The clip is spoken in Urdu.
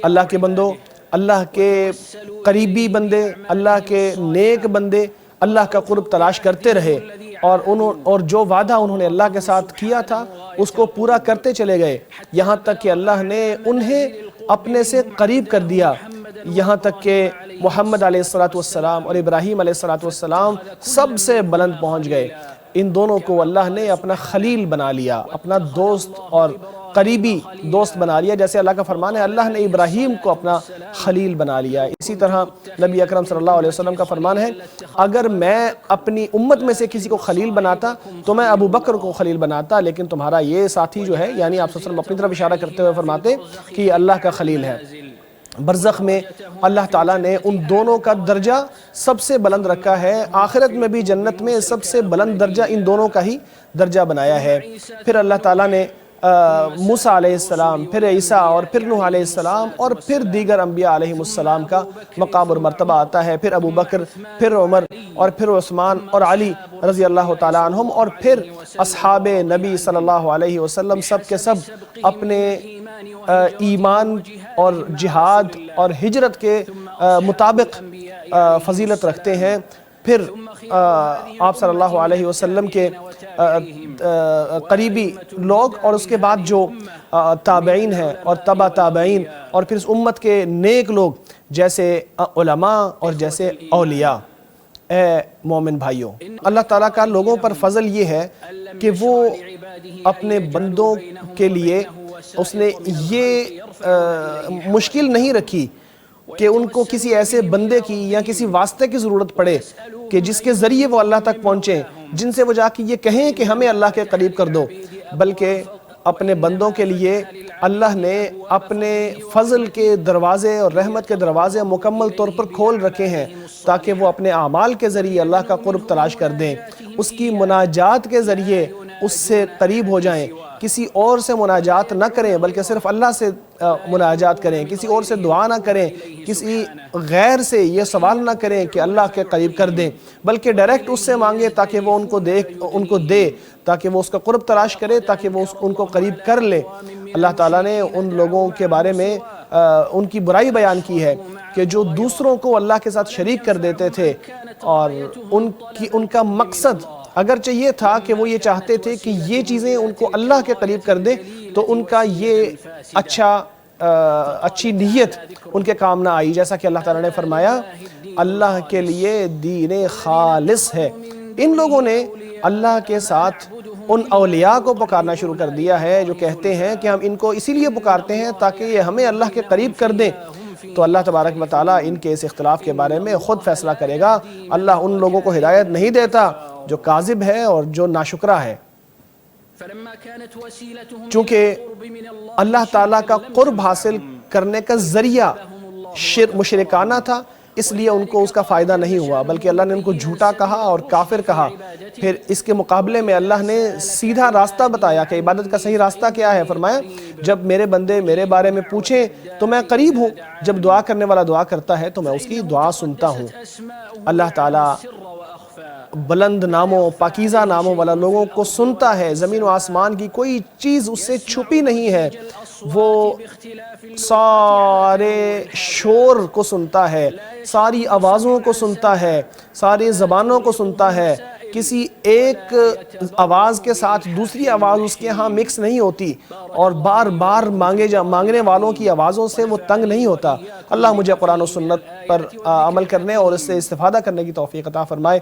اللہ کے بندوں، اللہ کے قریبی بندے، اللہ کے نیک بندے اللہ کا قرب تلاش کرتے رہے اور جو وعدہ انہوں نے اللہ کے ساتھ کیا تھا اس کو پورا کرتے چلے گئے، یہاں تک کہ اللہ نے انہیں اپنے سے قریب کر دیا، یہاں تک کہ محمد علیہ السلام اور ابراہیم علیہ السلام سب سے بلند پہنچ گئے۔ ان دونوں کو اللہ نے اپنا خلیل بنا لیا، اپنا دوست اور قریبی دوست بنا لیا، جیسے اللہ کا فرمان ہے اللہ نے ابراہیم کو اپنا خلیل بنا لیا۔ اسی طرح نبی اکرم صلی اللہ علیہ وسلم کا فرمان ہے اگر میں اپنی امت میں سے کسی کو خلیل بناتا تو میں ابو بکر کو خلیل بناتا، لیکن تمہارا یہ ساتھی جو ہے، یعنی آپ صلی اللہ علیہ وسلم اپنی طرف اشارہ کرتے ہوئے فرماتے کہ یہ اللہ کا خلیل ہے۔ برزخ میں اللہ تعالیٰ نے ان دونوں کا درجہ سب سے بلند رکھا ہے، آخرت میں بھی جنت میں سب سے بلند درجہ ان دونوں کا ہی درجہ بنایا ہے۔ پھر اللہ تعالیٰ نے موسیٰ علیہ السلام، پھر عیسیٰ اور پھر نوح علیہ السلام اور پھر دیگر انبیاء علیہ السلام کا مقام اور مرتبہ آتا ہے، پھر ابو بکر، پھر عمر اور پھر عثمان اور علی رضی اللہ تعالیٰ عنہم، اور پھر اصحاب نبی صلی اللہ علیہ وسلم سب کے سب اپنے ایمان اور جہاد اور ہجرت کے مطابق فضیلت رکھتے ہیں۔ پھر آپ صلی اللہ علیہ وسلم کے قریبی لوگ اور اس کے بعد جو تابعین ہیں اور تبع تابعین اور پھر اس امت کے نیک لوگ جیسے علماء اور جیسے اولیاء۔ اے مومن بھائیوں، اللہ تعالیٰ کا لوگوں پر فضل یہ ہے کہ وہ اپنے بندوں کے لیے اس نے یہ مشکل نہیں رکھی کہ ان کو کسی ایسے بندے کی یا کسی واسطے کی ضرورت پڑے کہ جس کے ذریعے وہ اللہ تک پہنچیں، جن سے وہ جا کے یہ کہیں کہ ہمیں اللہ کے قریب کر دو، بلکہ اپنے بندوں کے لیے اللہ نے اپنے فضل کے دروازے اور رحمت کے دروازے مکمل طور پر کھول رکھے ہیں تاکہ وہ اپنے اعمال کے ذریعے اللہ کا قرب تلاش کر دیں، اس کی مناجات کے ذریعے اس سے قریب ہو جائیں، کسی اور سے مناجات نہ کریں بلکہ صرف اللہ سے مناجات کریں، کسی اور سے دعا نہ کریں، کسی غیر سے یہ سوال نہ کریں کہ اللہ کے قریب کر دیں، بلکہ ڈائریکٹ اس سے مانگیں تاکہ وہ ان کو دے، تاکہ وہ اس کا قرب تلاش کرے، تاکہ وہ ان کو قریب کر لے۔ اللہ تعالیٰ نے ان لوگوں کے بارے میں ان کی برائی بیان کی ہے کہ جو دوسروں کو اللہ کے ساتھ شریک کر دیتے تھے، اور ان کا مقصد اگرچہ یہ تھا کہ وہ یہ چاہتے تھے کہ یہ چیزیں ان کو اللہ کے قریب کر دیں، تو ان کا یہ اچھی نیت ان کے کام نہ آئی، جیسا کہ اللہ تعالیٰ نے فرمایا اللہ کے لیے دین خالص ہے۔ ان لوگوں نے اللہ کے ساتھ ان اولیاء کو پکارنا شروع کر دیا ہے جو کہتے ہیں کہ ہم ان کو اسی لیے پکارتے ہیں تاکہ یہ ہمیں اللہ کے قریب کر دیں، تو اللہ تبارک و تعالیٰ ان کے اس اختلاف کے بارے میں خود فیصلہ کرے گا۔ اللہ ان لوگوں کو ہدایت نہیں دیتا جو کاذب ہے اور جو ناشکرہ ہے۔ چونکہ اللہ تعالیٰ کا قرب حاصل کرنے کا ذریعہ مشرکانہ تھا، اس لیے ان کو اس کا فائدہ نہیں ہوا، بلکہ اللہ نے ان کو جھوٹا کہا اور کافر کہا۔ پھر اس کے مقابلے میں اللہ نے سیدھا راستہ بتایا کہ عبادت کا صحیح راستہ کیا ہے۔ فرمایا جب میرے بندے میرے بارے میں پوچھیں تو میں قریب ہوں، جب دعا کرنے والا دعا کرتا ہے تو میں اس کی دعا سنتا ہوں۔ اللہ تعالیٰ بلند ناموں، پاکیزہ ناموں والا لوگوں کو سنتا ہے، زمین و آسمان کی کوئی چیز اس سے چھپی نہیں ہے، وہ سارے شور کو سنتا ہے، ساری آوازوں کو سنتا ہے، ساری زبانوں کو سنتا ہے، کسی ایک آواز کے ساتھ دوسری آواز اس کے ہاں مکس نہیں ہوتی، اور بار بار مانگنے والوں کی آوازوں سے وہ تنگ نہیں ہوتا۔ اللہ مجھے قرآن و سنت پر عمل کرنے اور اس سے استفادہ کرنے کی توفیق عطا فرمائے۔